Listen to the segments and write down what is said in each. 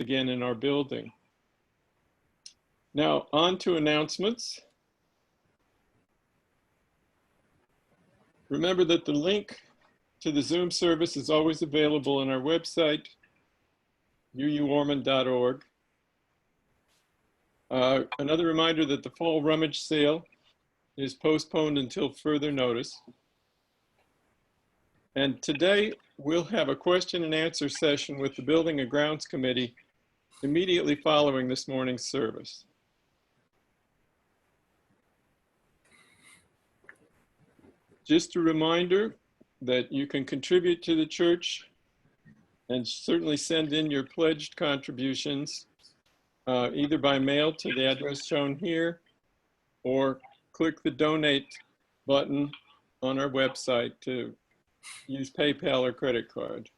again in our building. Now, on to announcements. Remember that the link to the Zoom service is always available on our website, uuormond.org. Another reminder that the fall rummage sale is postponed until further notice. And today we'll have a question and answer session with the Building and Grounds Committee immediately following this morning's service. Just a reminder that you can contribute to the church and certainly send in your pledged contributions either by mail to the address shown here or click the donate button on our website to use PayPal or credit card.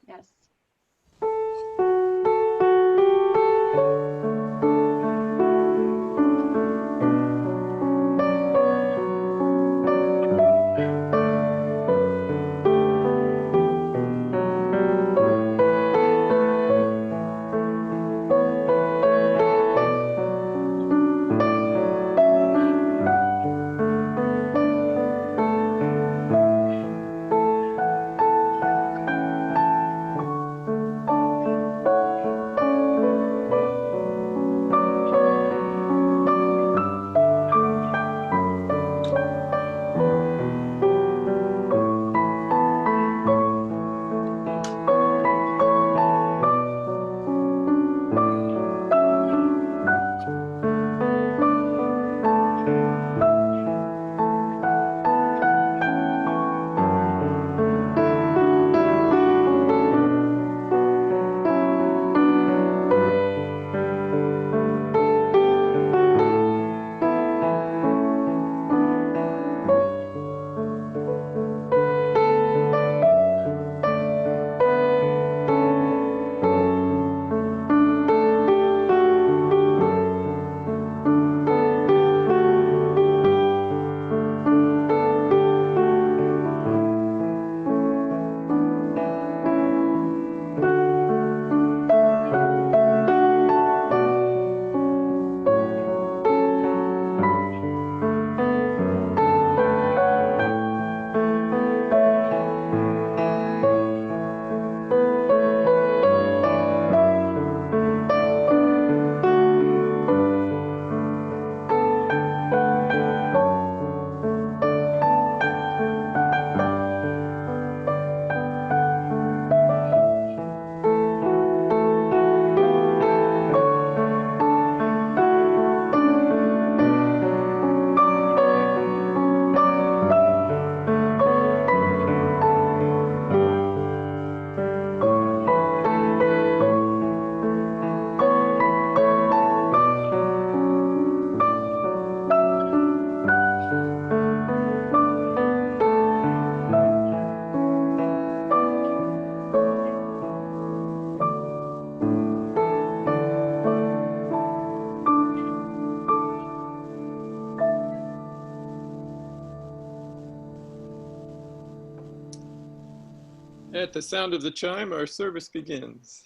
Yes. At the sound of the chime, our service begins.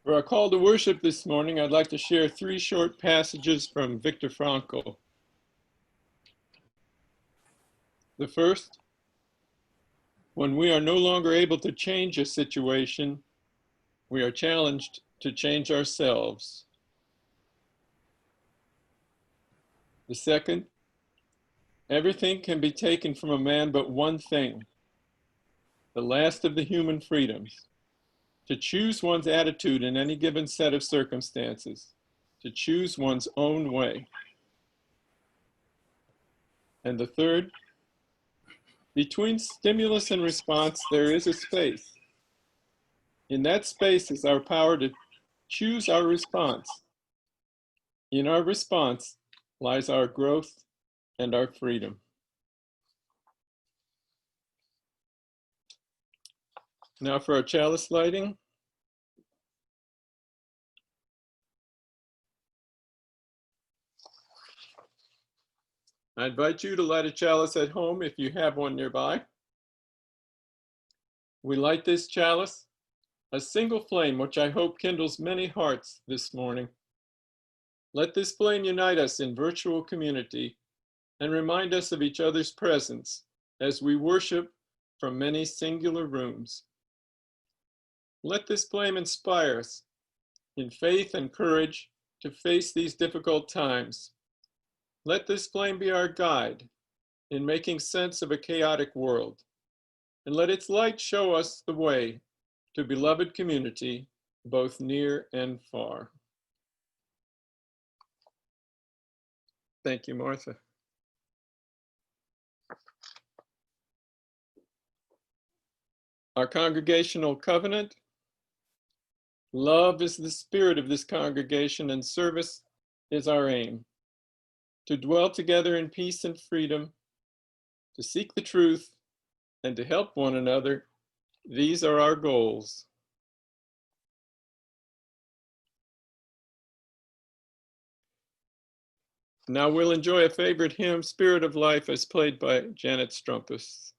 For our call to worship this morning, I'd like to share 3 short passages from Viktor Frankl. The first, when we are no longer able to change a situation, we are challenged to change ourselves. The second, everything can be taken from a man but one thing, the last of the human freedoms, to choose one's attitude in any given set of circumstances, to choose one's own way. And the third, between stimulus and response, there is a space. In that space is our power to choose our response. In our response lies our growth and our freedom. Now for our chalice lighting. I invite you to light a chalice at home if you have one nearby. We light this chalice, a single flame which I hope kindles many hearts this morning. Let this flame unite us in virtual community and remind us of each other's presence as we worship from many singular rooms. Let this flame inspire us in faith and courage to face these difficult times. Let this flame be our guide in making sense of a chaotic world, and let its light show us the way to beloved community, both near and far. Thank you, Martha. Our congregational covenant. Love is the spirit of this congregation, and service is our aim. To dwell together in peace and freedom, to seek the truth, and to help one another. These are our goals. Now we'll enjoy a favorite hymn, Spirit of Life, as played by Janet Strumpus.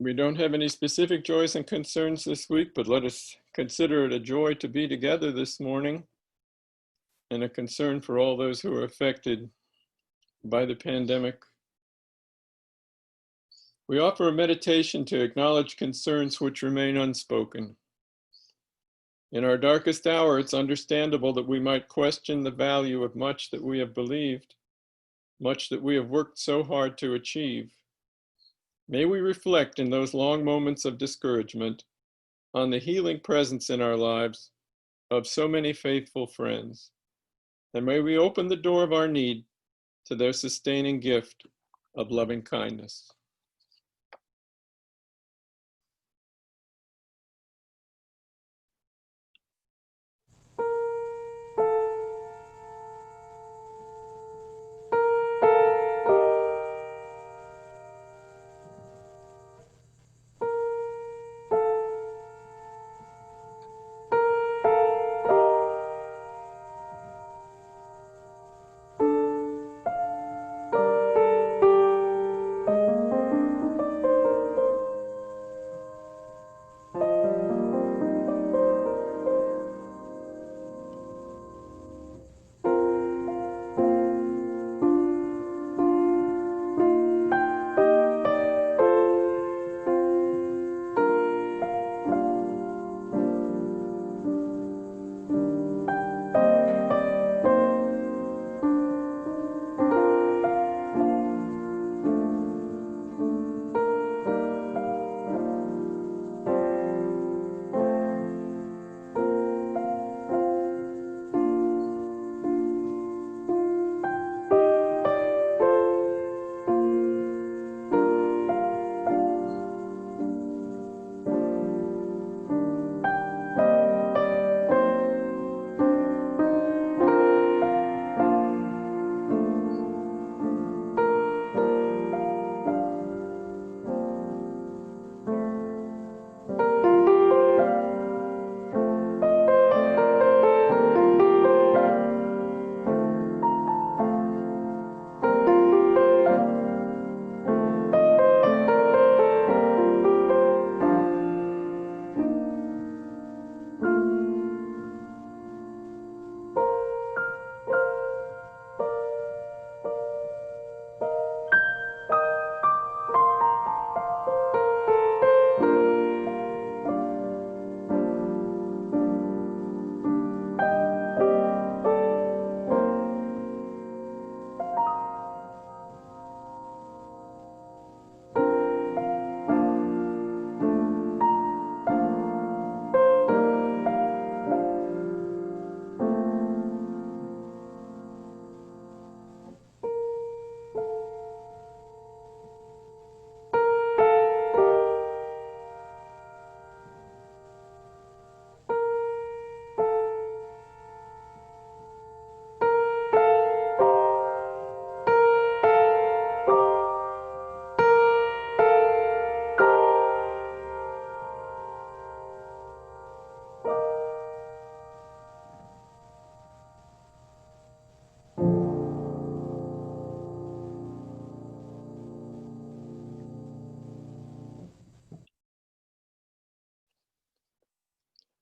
We don't have any specific joys and concerns this week, but let us consider it a joy to be together this morning and a concern for all those who are affected by the pandemic. We offer a meditation to acknowledge concerns which remain unspoken. In our darkest hour, it's understandable that we might question the value of much that we have believed, much that we have worked so hard to achieve. May we reflect in those long moments of discouragement on the healing presence in our lives of so many faithful friends. And may we open the door of our need to their sustaining gift of loving kindness.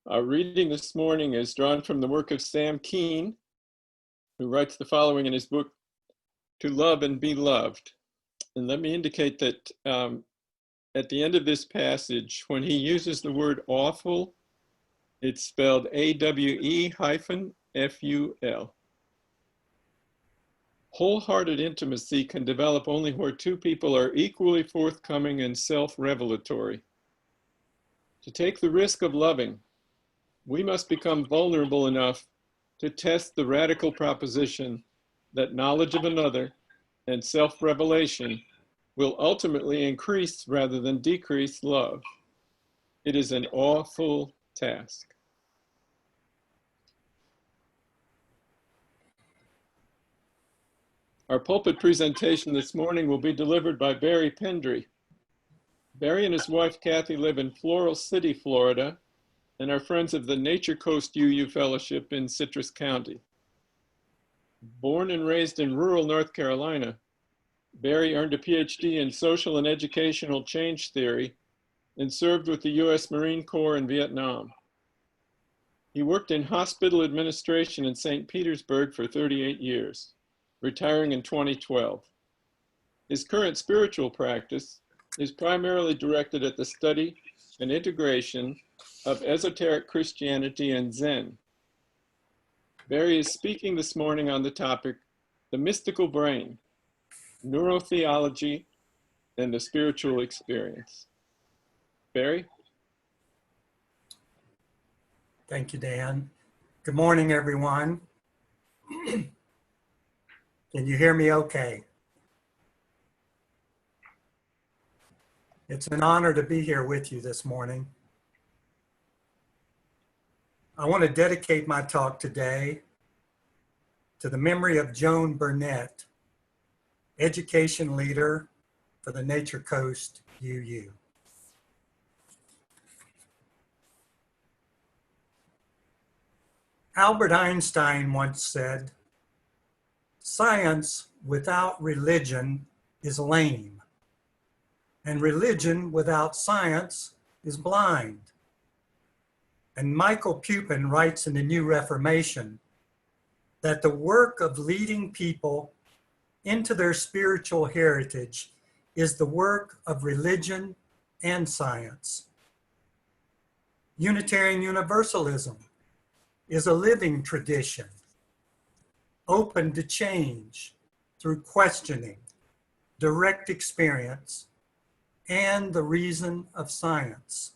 Our reading this morning is drawn from the work of Sam Keen, who writes the following in his book, To Love and Be Loved. And let me indicate that at the end of this passage, when he uses the word awful, it's spelled AWE-FUL. Wholehearted intimacy can develop only where two people are equally forthcoming and self-revelatory. To take the risk of loving, we must become vulnerable enough to test the radical proposition that knowledge of another and self-revelation will ultimately increase rather than decrease love. It is an awful task. Our pulpit presentation this morning will be delivered by Barry Pendry. Barry and his wife Kathy live in Floral City, Florida, and are friends of the Nature Coast UU Fellowship in Citrus County. Born and raised in rural North Carolina, Barry earned a PhD in social and educational change theory and served with the U.S. Marine Corps in Vietnam. He worked in hospital administration in St. Petersburg for 38 years, retiring in 2012. His current spiritual practice is primarily directed at the study and integration of esoteric Christianity and Zen. Barry is speaking this morning on the topic, The Mystical Brain, Neurotheology, and the Spiritual Experience. Barry? Thank you, Dan. Good morning, everyone. Can you hear me okay? It's an honor to be here with you this morning. I want to dedicate my talk today to the memory of Joan Burnett, education leader for the Nature Coast UU. Albert Einstein once said, "Science without religion is lame, and religion without science is blind." And Michael Pupin writes in the New Reformation that the work of leading people into their spiritual heritage is the work of religion and science. Unitarian Universalism is a living tradition, open to change through questioning, direct experience, and the reason of science.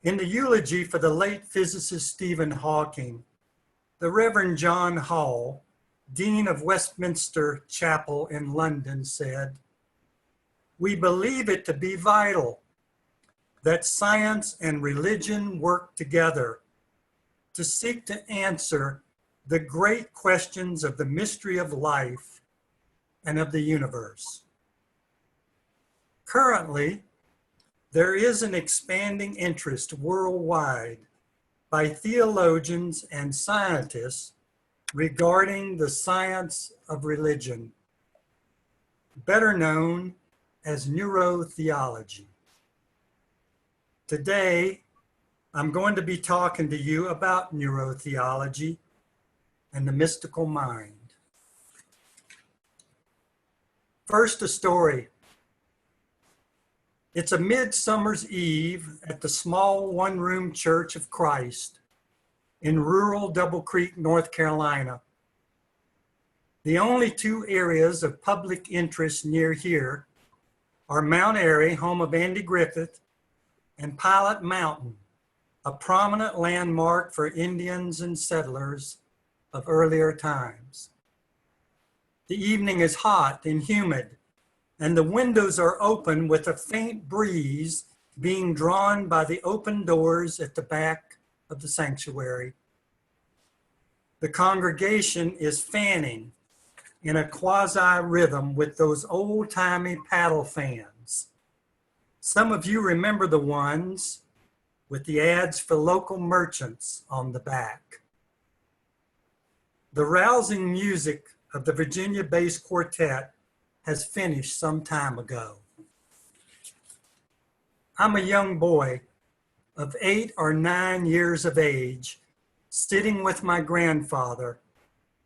In the eulogy for the late physicist Stephen Hawking, the Reverend John Hall, Dean of Westminster Chapel in London, said, "We believe it to be vital that science and religion work together to seek to answer the great questions of the mystery of life and of the universe." Currently, there is an expanding interest worldwide by theologians and scientists regarding the science of religion, better known as neurotheology. Today, I'm going to be talking to you about neurotheology and the mystical mind. First, a story. It's a midsummer's eve at the small one-room Church of Christ in rural Double Creek, North Carolina. The only two areas of public interest near here are Mount Airy, home of Andy Griffith, and Pilot Mountain, a prominent landmark for Indians and settlers of earlier times. The evening is hot and humid, and the windows are open with a faint breeze being drawn by the open doors at the back of the sanctuary. The congregation is fanning in a quasi-rhythm with those old-timey paddle fans. Some of you remember the ones with the ads for local merchants on the back. The rousing music of the Virginia Bass Quartet has finished some time ago. I'm a young boy, of 8 or 9 years of age, sitting with my grandfather,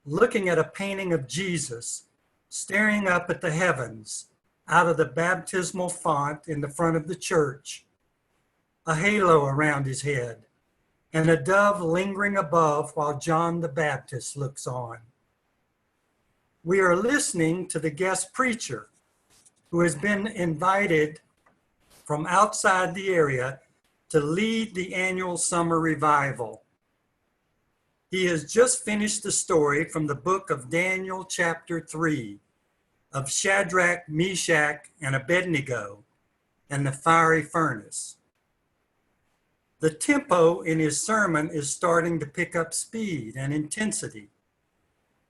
looking at a painting of Jesus, staring up at the heavens out of the baptismal font in the front of the church, a halo around his head, and a dove lingering above while John the Baptist looks on. We are listening to the guest preacher who has been invited from outside the area to lead the annual summer revival. He has just finished the story from the book of Daniel, chapter 3, of Shadrach, Meshach, and Abednego and the fiery furnace. The tempo in his sermon is starting to pick up speed and intensity,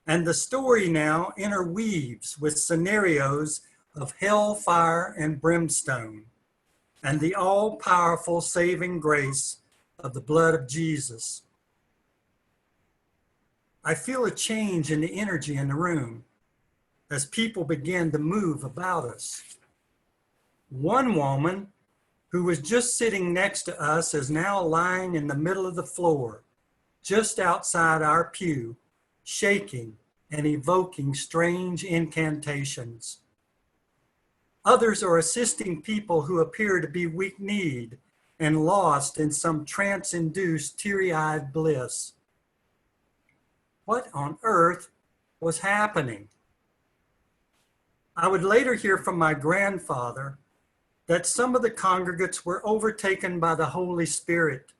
and the story now interweaves with scenarios of hell, fire, and brimstone, and the all-powerful saving grace of the blood of Jesus. I feel a change in the energy in the room as people begin to move about us. One woman who was just sitting next to us is now lying in the middle of the floor, just outside our pew, shaking and evoking strange incantations. Others are assisting people who appear to be weak-kneed and lost in some trance-induced teary-eyed bliss. What on earth was happening? I would later hear from my grandfather that some of the congregants were overtaken by the Holy Spirit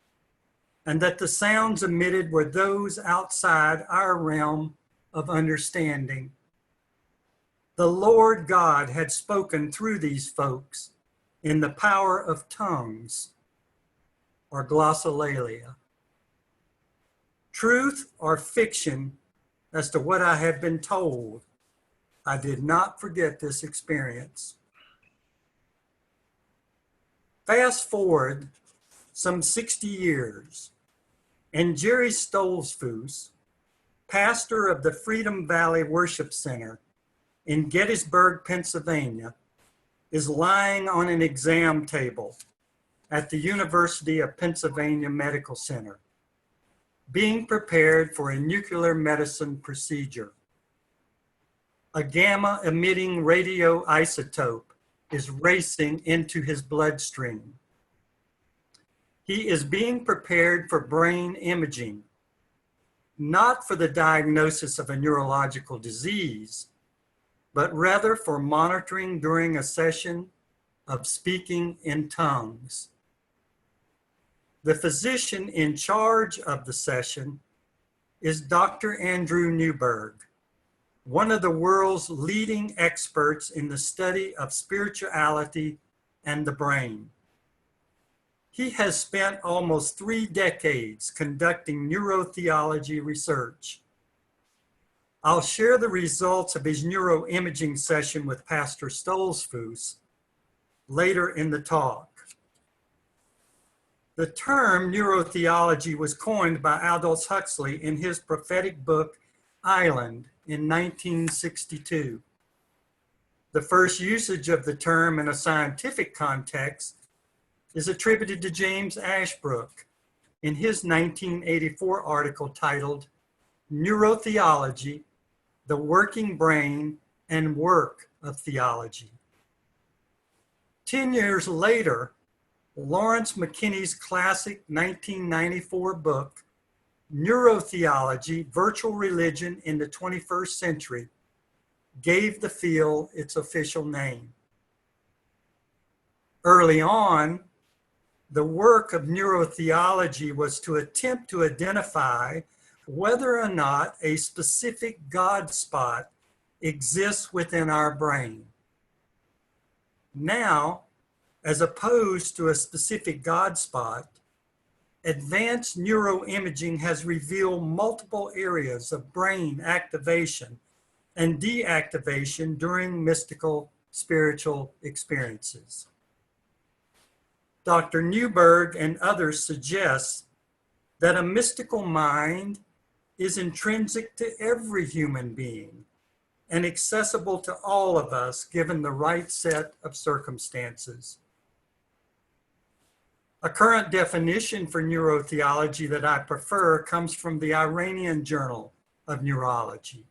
and that the sounds emitted were those outside our realm of understanding. The Lord God had spoken through these folks in the power of tongues, or glossolalia. Truth or fiction as to what I have been told, I did not forget this experience. Fast forward some 60 years, and Jerry Stolzfus, pastor of the Freedom Valley Worship Center in Gettysburg, Pennsylvania, is lying on an exam table at the University of Pennsylvania Medical Center, being prepared for a nuclear medicine procedure. A gamma-emitting radioisotope is racing into his bloodstream. He is being prepared for brain imaging, not for the diagnosis of a neurological disease, but rather for monitoring during a session of speaking in tongues. The physician in charge of the session is Dr. Andrew Newberg, one of the world's leading experts in the study of spirituality and the brain. He has spent almost 3 decades conducting neurotheology research. I'll share the results of his neuroimaging session with Pastor Stolzfus later in the talk. The term neurotheology was coined by Aldous Huxley in his prophetic book, Island, in 1962. The first usage of the term in a scientific context is attributed to James Ashbrook in his 1984 article titled Neurotheology, the Working Brain and Work of Theology. 10 years later, Lawrence McKinney's classic 1994 book, Neurotheology, Virtual Religion in the 21st Century, gave the field its official name. Early on, the work of neurotheology was to attempt to identify whether or not a specific God spot exists within our brain. Now, as opposed to a specific God spot, advanced neuroimaging has revealed multiple areas of brain activation and deactivation during mystical spiritual experiences. Dr. Newberg and others suggest that a mystical mind is intrinsic to every human being and accessible to all of us given the right set of circumstances. A current definition for neurotheology that I prefer comes from the Iranian Journal of Neurology.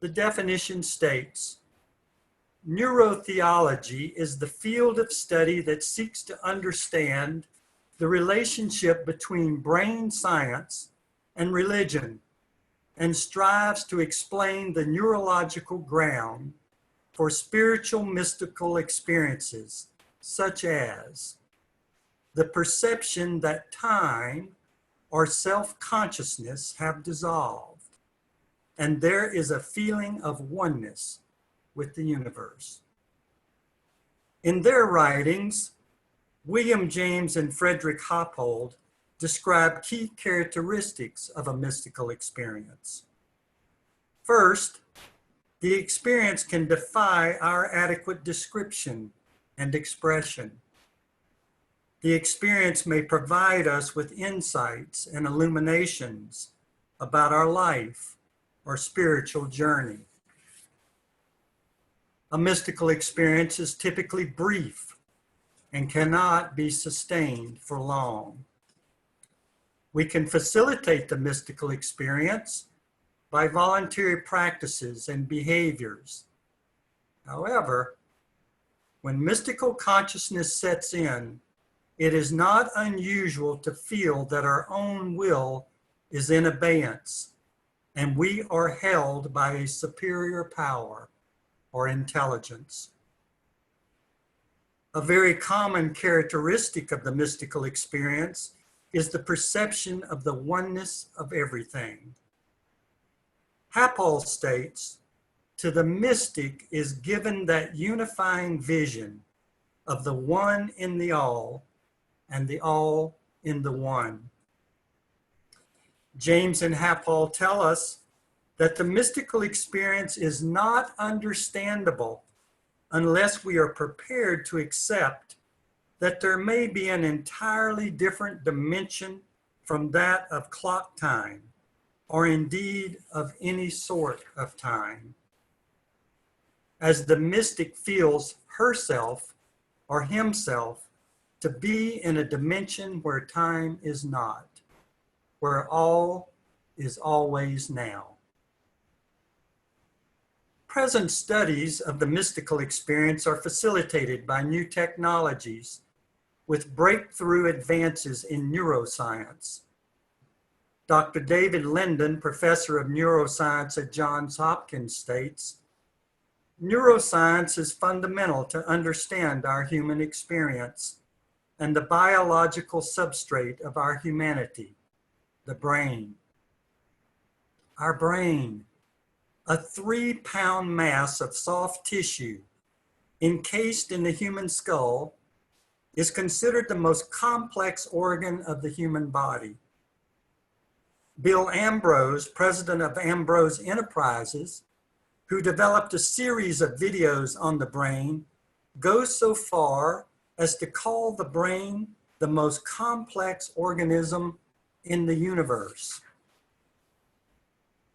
The definition states, neurotheology is the field of study that seeks to understand the relationship between brain science and religion and strives to explain the neurological ground for spiritual mystical experiences, such as the perception that time or self-consciousness have dissolved, and there is a feeling of oneness with the universe. In their writings, William James and Frederick Hoppold describe key characteristics of a mystical experience. First, the experience can defy our adequate description and expression. The experience may provide us with insights and illuminations about our life or spiritual journey. A mystical experience is typically brief and cannot be sustained for long. We can facilitate the mystical experience by voluntary practices and behaviors. However, when mystical consciousness sets in, it is not unusual to feel that our own will is in abeyance and we are held by a superior power or intelligence. A very common characteristic of the mystical experience is the perception of the oneness of everything. Happold states, to the mystic is given that unifying vision of the one in the all and the all in the one. James and Happold tell us that the mystical experience is not understandable unless we are prepared to accept that there may be an entirely different dimension from that of clock time, or indeed of any sort of time. As the mystic feels herself or himself to be in a dimension where time is not, where all is always now. Present studies of the mystical experience are facilitated by new technologies with breakthrough advances in neuroscience. Dr. David Linden, professor of neuroscience at Johns Hopkins, states, neuroscience is fundamental to understand our human experience and the biological substrate of our humanity, the brain. Our brain, a 3-pound mass of soft tissue encased in the human skull, is considered the most complex organ of the human body. Bill Ambrose, president of Ambrose Enterprises, who developed a series of videos on the brain, goes so far as to call the brain the most complex organism in the universe.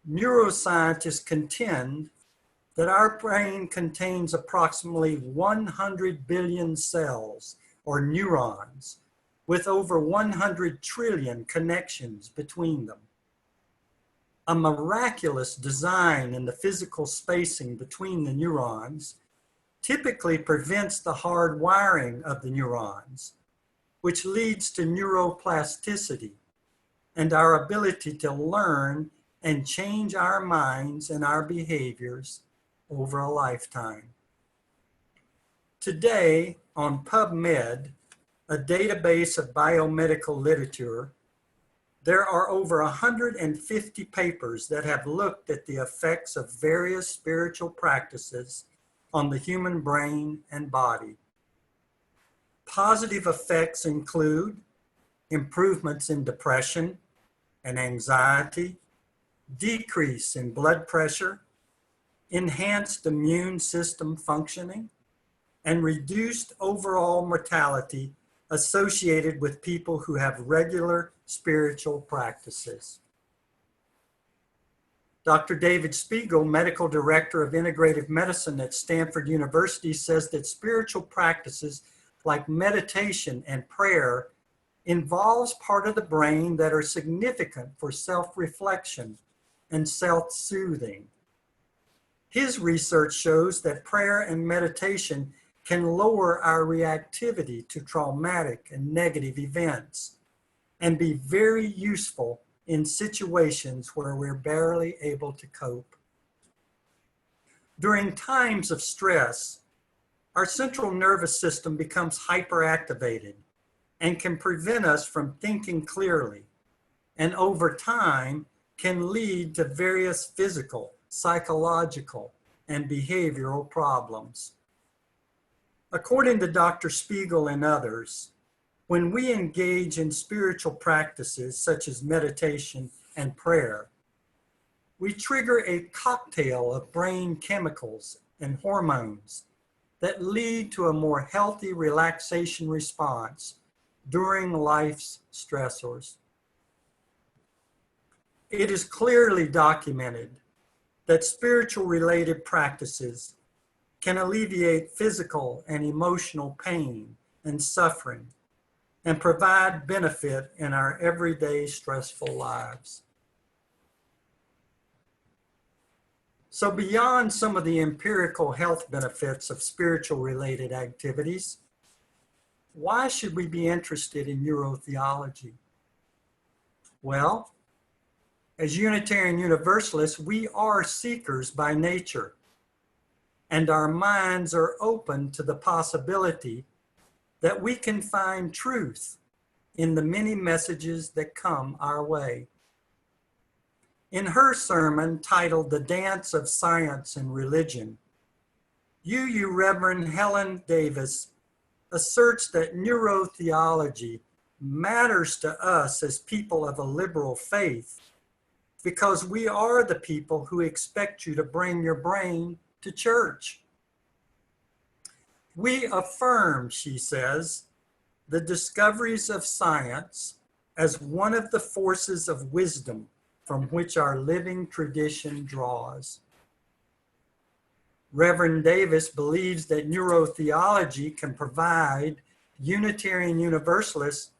Neuroscientists contend that our brain contains approximately 100 billion cells, or neurons, with over 100 trillion connections between them. A miraculous design in the physical spacing between the neurons typically prevents the hard wiring of the neurons, which leads to neuroplasticity and our ability to learn and change our minds and our behaviors over a lifetime. Today, on PubMed, a database of biomedical literature, there are over 150 papers that have looked at the effects of various spiritual practices on the human brain and body. Positive effects include improvements in depression and anxiety, decrease in blood pressure, enhanced immune system functioning, and reduced overall mortality associated with people who have regular spiritual practices. Dr. David Spiegel, medical director of integrative medicine at Stanford University, says that spiritual practices like meditation and prayer, involves part of the brain that are significant for self-reflection and self-soothing. His research shows that prayer and meditation can lower our reactivity to traumatic and negative events and be very useful in situations where we're barely able to cope. During times of stress, our central nervous system becomes hyperactivated and can prevent us from thinking clearly, and over time can lead to various physical, psychological, and behavioral problems. According to Dr. Spiegel and others, when we engage in spiritual practices such as meditation and prayer, we trigger a cocktail of brain chemicals and hormones that lead to a more healthy relaxation response during life's stressors. It is clearly documented that spiritual related practices can alleviate physical and emotional pain and suffering and provide benefit in our everyday stressful lives. So beyond some of the empirical health benefits of spiritual related activities, why should we be interested in neurotheology? Well, as Unitarian Universalists, we are seekers by nature, and our minds are open to the possibility that we can find truth in the many messages that come our way. In her sermon titled The Dance of Science and Religion, UU Reverend Helen Davis asserts that neurotheology matters to us as people of a liberal faith because we are the people who expect you to bring your brain to church. We affirm, she says, the discoveries of science as one of the forces of wisdom from which our living tradition draws. Reverend Davis believes that neurotheology can provide Unitarian Universalists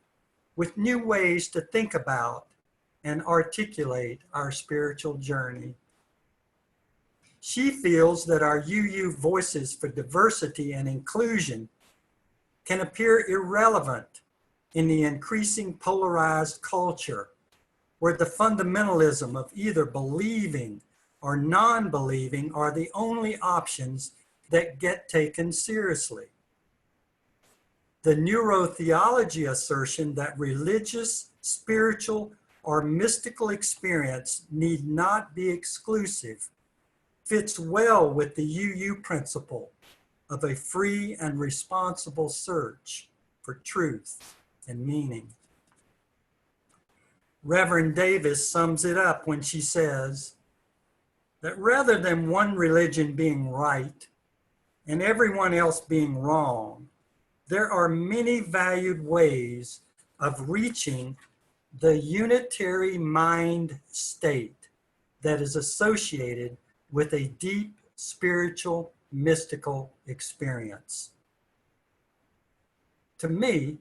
with new ways to think about and articulate our spiritual journey. She feels that our UU voices for diversity and inclusion can appear irrelevant in the increasing polarized culture where the fundamentalism of either believing or non-believing are the only options that get taken seriously. The neurotheology assertion that religious, spiritual, or mystical experience need not be exclusive fits well with the UU principle of a free and responsible search for truth and meaning. Reverend Davis sums it up when she says that rather than one religion being right and everyone else being wrong, there are many valued ways of reaching the unitary mind state that is associated with a deep spiritual mystical experience. To me,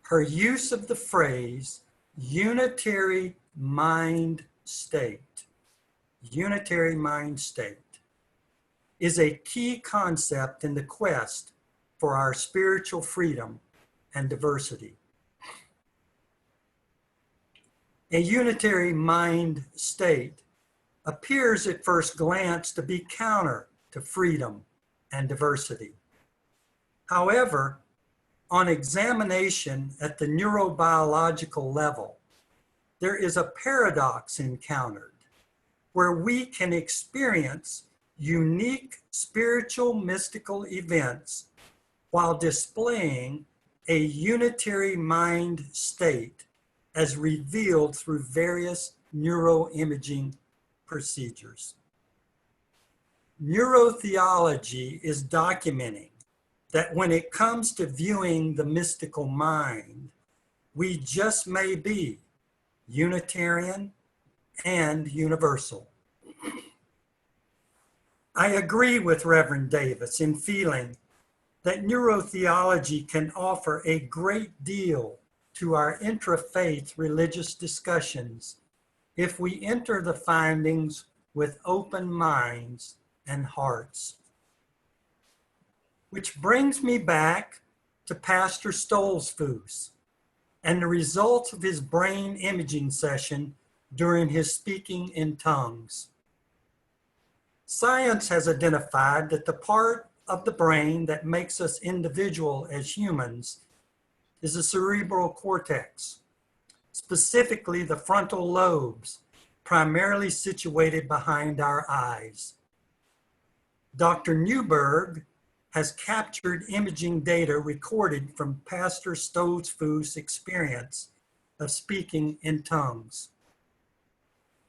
her use of the phrase unitary mind state is a key concept in the quest for our spiritual freedom and diversity. A unitary mind state appears at first glance to be counter to freedom and diversity. However, on examination at the neurobiological level, there is a paradox encountered where we can experience unique spiritual mystical events while displaying a unitary mind state as revealed through various neuroimaging procedures. Neurotheology is documenting that when it comes to viewing the mystical mind, we just may be Unitarian and universal. I agree with Reverend Davis in feeling that neurotheology can offer a great deal to our intra-faith religious discussions if we enter the findings with open minds and hearts. Which brings me back to Pastor Stolzfus and the results of his brain imaging session during his speaking in tongues. Science has identified that the part of the brain that makes us individual as humans is the cerebral cortex, specifically the frontal lobes, primarily situated behind our eyes. Dr. Newberg has captured imaging data recorded from Pastor Stolzfus' experience of speaking in tongues.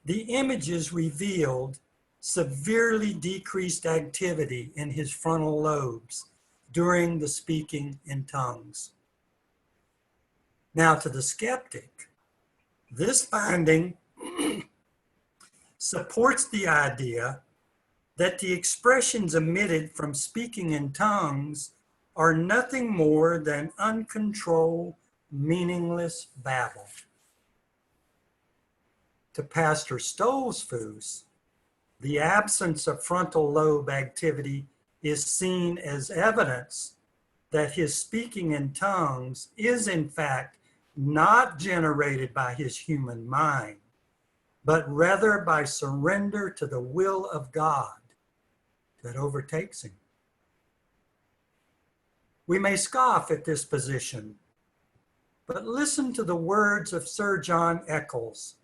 The images revealed severely decreased activity in his frontal lobes during the speaking in tongues. Now, to the skeptic, this finding supports the idea that the expressions emitted from speaking in tongues are nothing more than uncontrolled, meaningless babble. To Pastor Stolzfus, the absence of frontal lobe activity is seen as evidence that his speaking in tongues is in fact not generated by his human mind, but rather by surrender to the will of God that overtakes him. We may scoff at this position, but listen to the words of Sir John Eccles,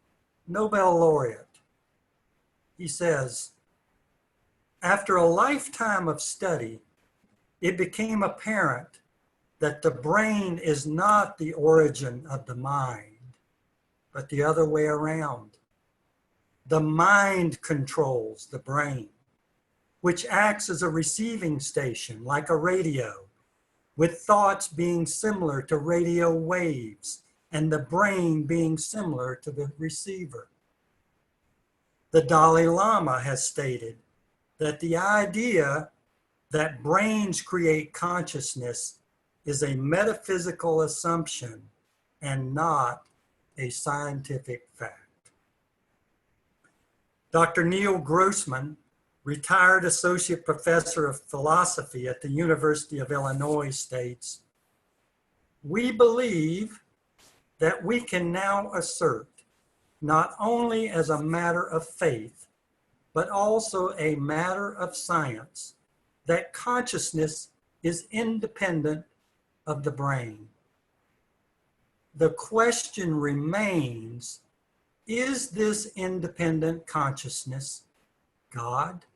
Nobel laureate. He says, after a lifetime of study, it became apparent that the brain is not the origin of the mind, but the other way around. The mind controls the brain, which acts as a receiving station like a radio, with thoughts being similar to radio waves and the brain being similar to the receiver. The Dalai Lama has stated that the idea that brains create consciousness is a metaphysical assumption and not a scientific fact. Dr. Neil Grossman, retired associate professor of philosophy at the University of Illinois, states, "We believe that we can now assert, not only as a matter of faith, but also a matter of science, that consciousness is independent of the brain. The question remains, is this independent consciousness God?"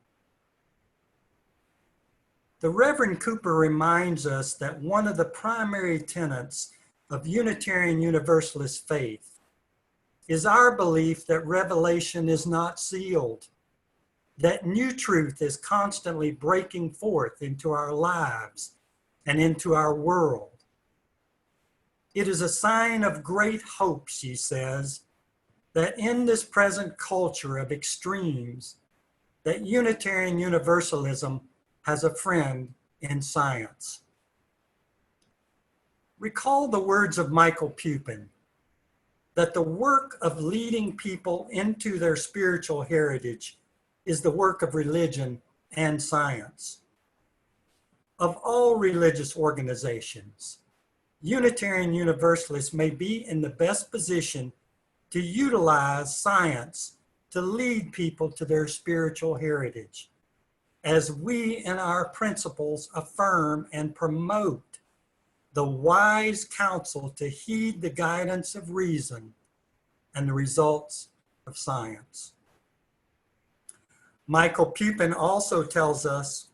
The Reverend Cooper reminds us that one of the primary tenets of Unitarian Universalist faith is our belief that revelation is not sealed, that new truth is constantly breaking forth into our lives and into our world. It is a sign of great hope, she says, that in this present culture of extremes, that Unitarian Universalism has a friend in science. Recall the words of Michael Pupin, that the work of leading people into their spiritual heritage is the work of religion and science. Of all religious organizations, Unitarian Universalists may be in the best position to utilize science to lead people to their spiritual heritage, as we in our principles affirm and promote the wise counsel to heed the guidance of reason and the results of science. Michael Pupin also tells us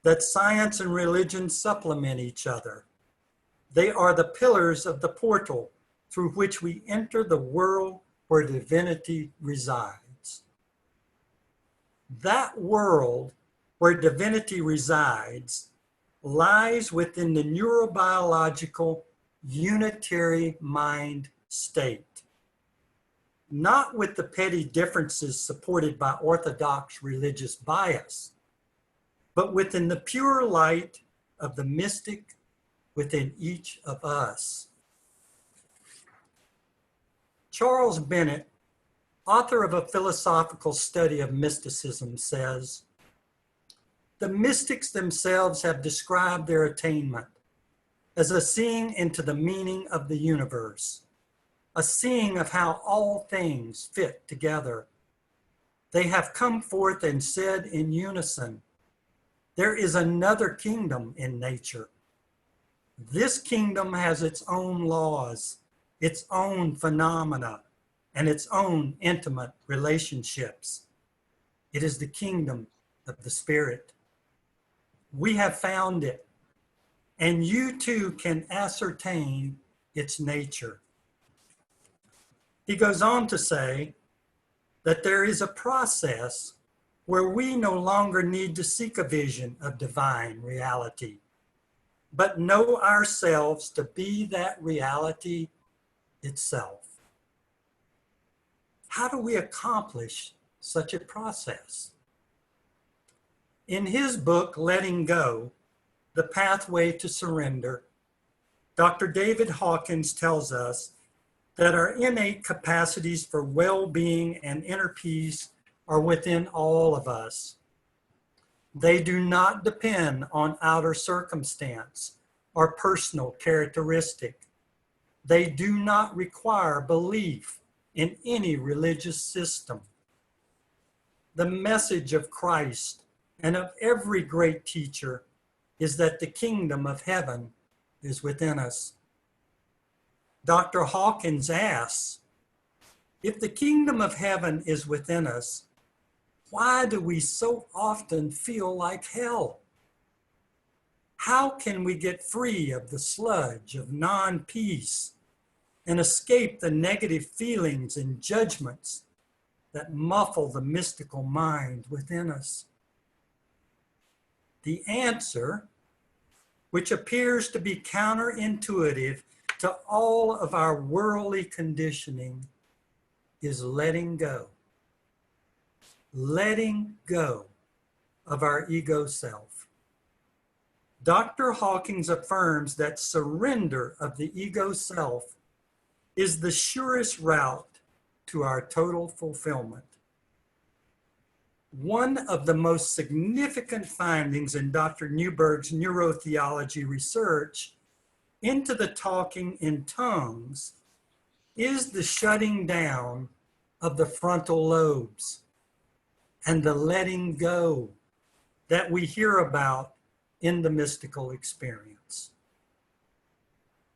that science and religion supplement each other. They are the pillars of the portal through which we enter the world where divinity resides. That world where divinity resides lies within the neurobiological unitary mind state, not with the petty differences supported by orthodox religious bias, but within the pure light of the mystic within each of us. Charles Bennett, author of a philosophical study of mysticism, says, "The mystics themselves have described their attainment as a seeing into the meaning of the universe, a seeing of how all things fit together. They have come forth and said in unison, 'There is another kingdom in nature. This kingdom has its own laws, its own phenomena, and its own intimate relationships. It is the kingdom of the Spirit. We have found it, and you too can ascertain its nature.'" He goes on to say that there is a process where we no longer need to seek a vision of divine reality, but know ourselves to be that reality itself. How do we accomplish such a process? In his book, Letting Go, The Pathway to Surrender, Dr. David Hawkins tells us that our innate capacities for well-being and inner peace are within all of us. They do not depend on outer circumstance or personal characteristic. They do not require belief in any religious system. The message of Christ and of every great teacher is that the kingdom of heaven is within us. Dr. Hawkins asks, if the kingdom of heaven is within us, why do we so often feel like hell? How can we get free of the sludge of non-peace and escape the negative feelings and judgments that muffle the mystical mind within us? The answer, which appears to be counterintuitive to all of our worldly conditioning, is letting go. Letting go of our ego self. Dr. Hawkins affirms that surrender of the ego self is the surest route to our total fulfillment. One of the most significant findings in Dr. Newberg's neurotheology research into the talking in tongues is the shutting down of the frontal lobes and the letting go that we hear about in the mystical experience.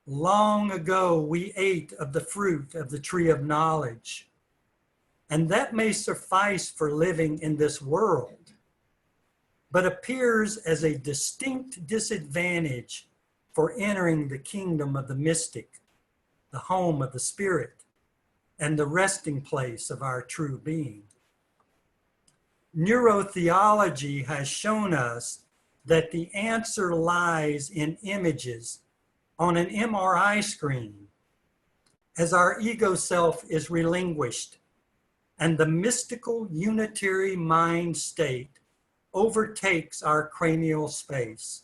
Long ago, we ate of the fruit of the tree of knowledge, and that may suffice for living in this world, but appears as a distinct disadvantage for entering the kingdom of the mystic, the home of the spirit, and the resting place of our true being. Neurotheology has shown us that the answer lies in images on an MRI screen as our ego self is relinquished and the mystical unitary mind state overtakes our cranial space.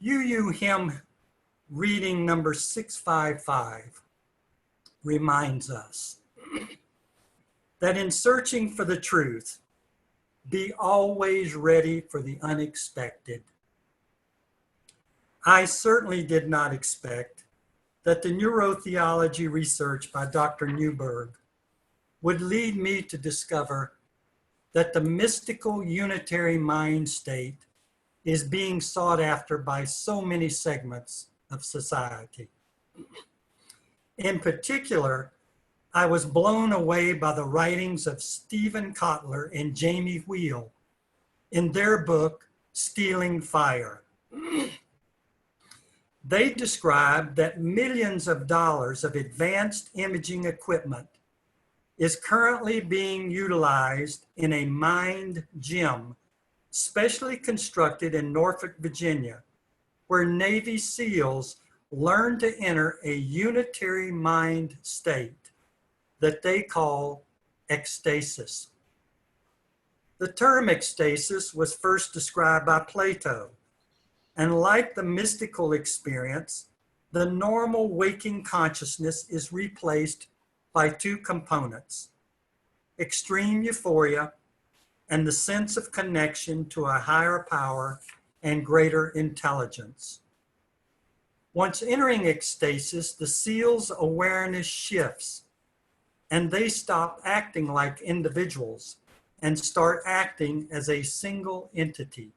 UU Hymn reading number 655 reminds us that in searching for the truth, be always ready for the unexpected. I certainly did not expect that the neurotheology research by Dr. Newberg would lead me to discover that the mystical unitary mind state is being sought after by so many segments of society. In particular, I was blown away by the writings of Stephen Kotler and Jamie Wheel in their book, Stealing Fire. They describe that millions of dollars of advanced imaging equipment is currently being utilized in a mind gym specially constructed in Norfolk, Virginia, where Navy SEALs learn to enter a unitary mind state that they call ecstasis. The term ecstasis was first described by Plato, and like the mystical experience, the normal waking consciousness is replaced by two components: extreme euphoria and the sense of connection to a higher power and greater intelligence. Once entering ecstasis, the seal's awareness shifts and they stop acting like individuals and start acting as a single entity,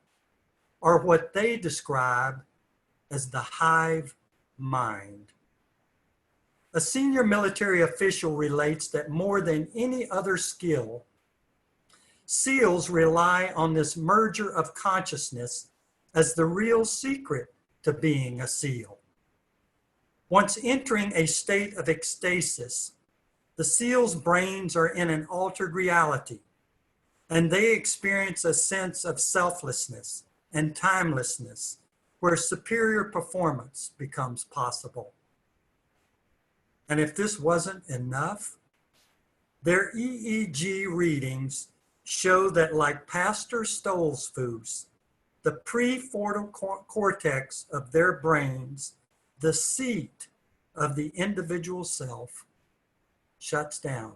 or what they describe as the hive mind. A senior military official relates that more than any other skill, SEALs rely on this merger of consciousness as the real secret to being a SEAL. Once entering a state of ecstasis, the SEALs' brains are in an altered reality, and they experience a sense of selflessness and timelessness, where superior performance becomes possible. And if this wasn't enough, their EEG readings show that, like Pastor Stolzfus, the prefrontal cortex of their brains, the seat of the individual self, shuts down.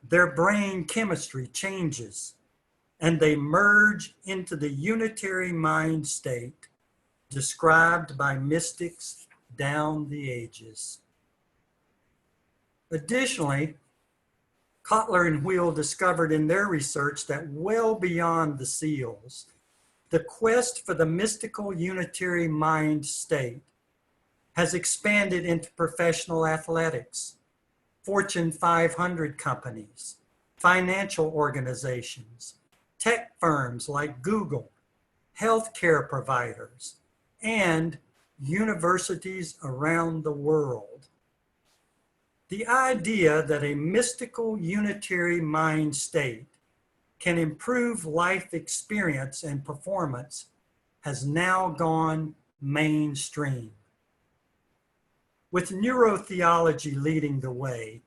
Their brain chemistry changes, and they merge into the unitary mind state described by mystics down the ages. Additionally, Kotler and Wheel discovered in their research that well beyond the SEALs, the quest for the mystical unitary mind state has expanded into professional athletics, Fortune 500 companies, financial organizations, tech firms like Google, healthcare providers, and universities around the world. The idea that a mystical unitary mind state can improve life experience and performance has now gone mainstream. With neurotheology leading the way,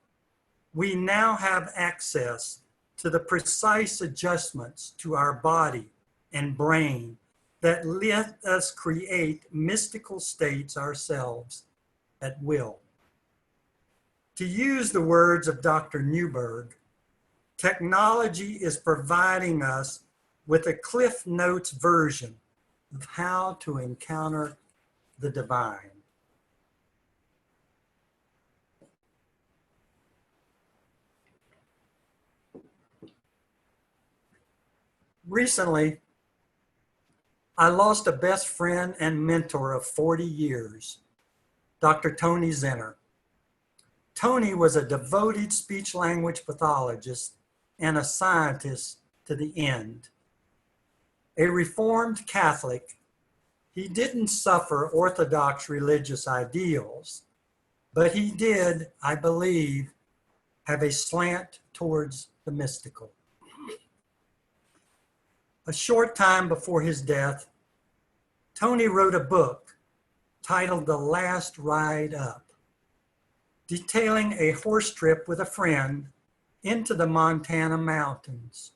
we now have access to the precise adjustments to our body and brain that let us create mystical states ourselves at will. To use the words of Dr. Newberg, technology is providing us with a Cliff Notes version of how to encounter the divine. Recently, I lost a best friend and mentor of 40 years, Dr. Tony Zinner. Tony was a devoted speech-language pathologist and a scientist to the end. A Reformed Catholic, he didn't suffer Orthodox religious ideals, but he did, I believe, have a slant towards the mystical. A short time before his death, Tony wrote a book titled The Last Ride Up, detailing a horse trip with a friend into the Montana mountains.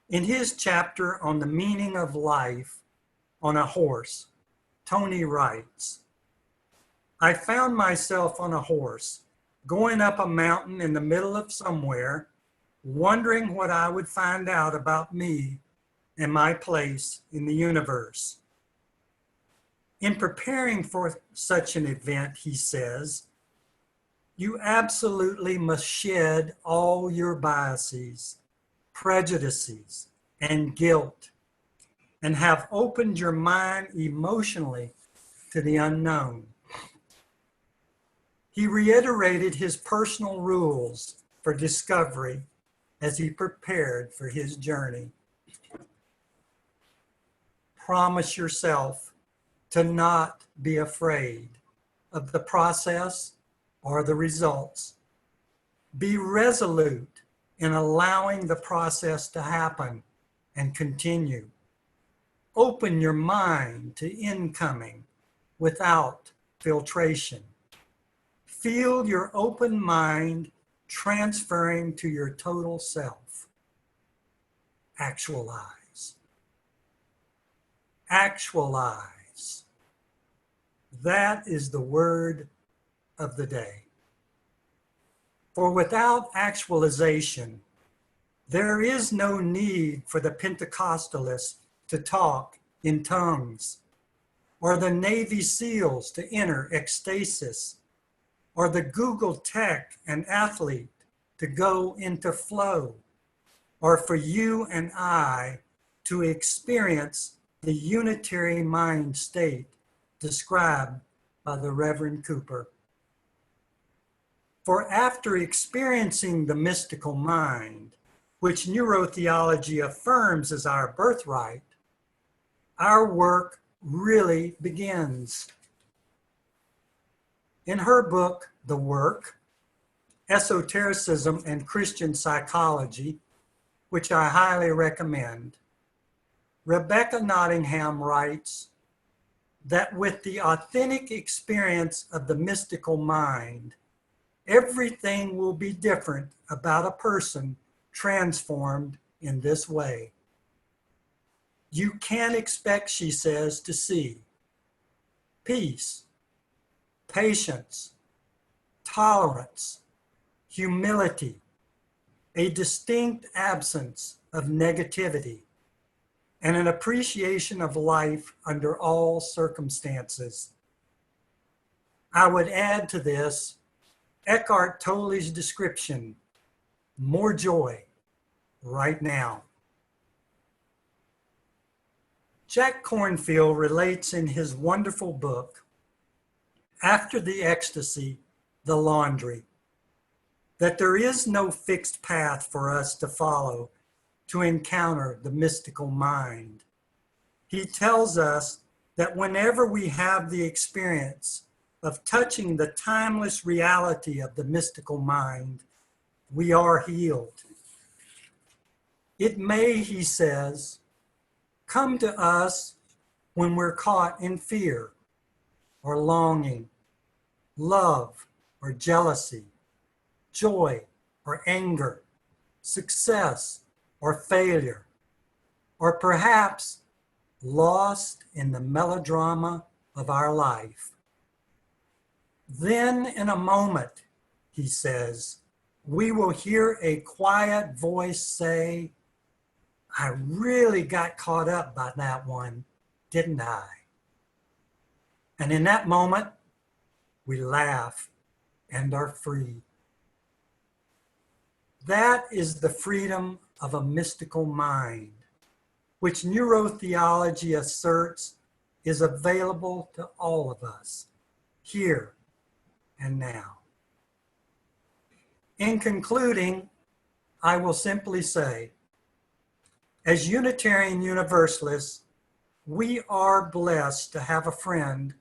In his chapter on the meaning of life on a horse, Tony writes, "I found myself on a horse, going up a mountain in the middle of somewhere, wondering what I would find out about me and my place in the universe. In preparing for such an event," he says, "you absolutely must shed all your biases, prejudices, and guilt, and have opened your mind emotionally to the unknown." He reiterated his personal rules for discovery as he prepared for his journey. Promise yourself to not be afraid of the process or the results. Be resolute in allowing the process to happen and continue. Open your mind to incoming without filtration. Feel your open mind transferring to your total self. actualize. Actualize. That is the word of the day. For without actualization, there is no need for the Pentecostalists to talk in tongues, or the Navy SEALs to enter ecstasis, or the Google tech and athlete to go into flow, or for you and I to experience the unitary mind state described by the Reverend Cooper. For after experiencing the mystical mind, which neurotheology affirms as our birthright, our work really begins. In her book, The Work, Esotericism and Christian Psychology, which I highly recommend, Rebecca Nottingham writes that with the authentic experience of the mystical mind, everything will be different about a person transformed in this way. You can expect, she says, to see peace, patience, tolerance, humility, a distinct absence of negativity, and an appreciation of life under all circumstances. I would add to this Eckhart Tolle's description, more joy right now. Jack Kornfield relates in his wonderful book, After the Ecstasy, the Laundry, that there is no fixed path for us to follow to encounter the mystical mind. He tells us that whenever we have the experience of touching the timeless reality of the mystical mind, we are healed. It may, he says, come to us when we're caught in fear or longing, love or jealousy, joy or anger, success or failure, or perhaps lost in the melodrama of our life. Then in a moment, he says, we will hear a quiet voice say, I really got caught up by that one, didn't I? And in that moment, we laugh and are free. That is the freedom of a mystical mind, which neurotheology asserts is available to all of us, here and now. In concluding, I will simply say, as Unitarian Universalists, we are blessed to have a friend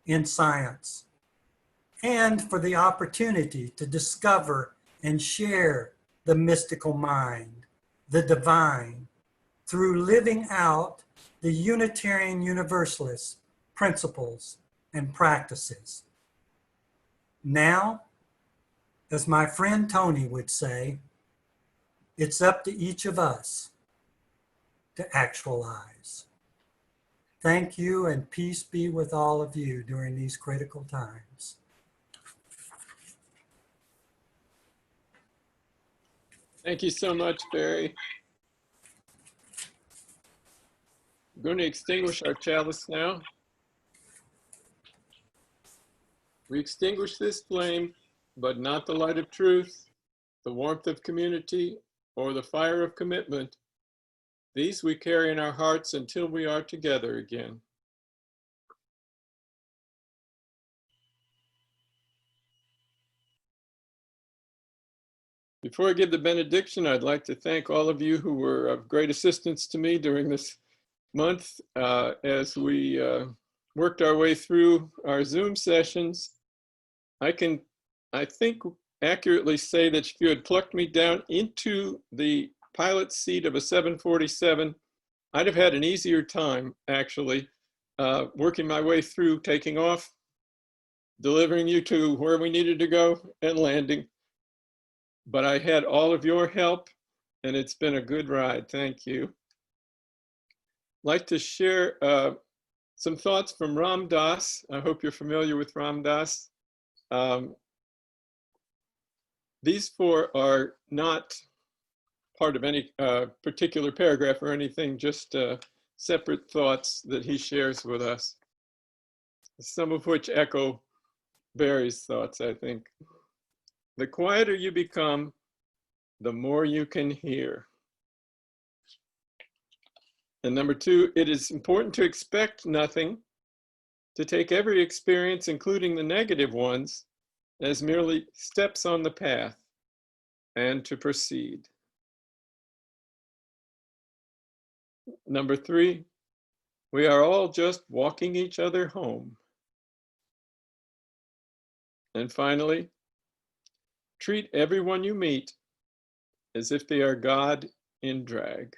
in science and for the opportunity to discover and share the mystical mind, the divine, through living out the Unitarian Universalist principles and practices. Now, as my friend Tony would say, it's up to each of us to actualize. Thank you, and peace be with all of you during these critical times. Thank you so much, Barry. I'm going to extinguish our chalice now. We extinguish this flame, but not the light of truth, the warmth of community, or the fire of commitment. These we carry in our hearts until we are together again. Before I give the benediction, I'd like to thank all of you who were of great assistance to me during this month as we worked our way through our Zoom sessions. I think, accurately say that if you had plucked me down into the pilot seat of a 747, I'd have had an easier time, actually, working my way through taking off, delivering you to where we needed to go, and landing. But I had all of your help and it's been a good ride. Thank you. I'd like to share some thoughts from Ram Dass. I hope you're familiar with Ram Dass. These four are not part of any particular paragraph or anything, just separate thoughts that he shares with us, some of which echo Barry's thoughts, I think. The quieter you become, the more you can hear. And number two, it is important to expect nothing, to take every experience, including the negative ones, as merely steps on the path, and to proceed. Number three, we are all just walking each other home. And finally, treat everyone you meet as if they are God in drag.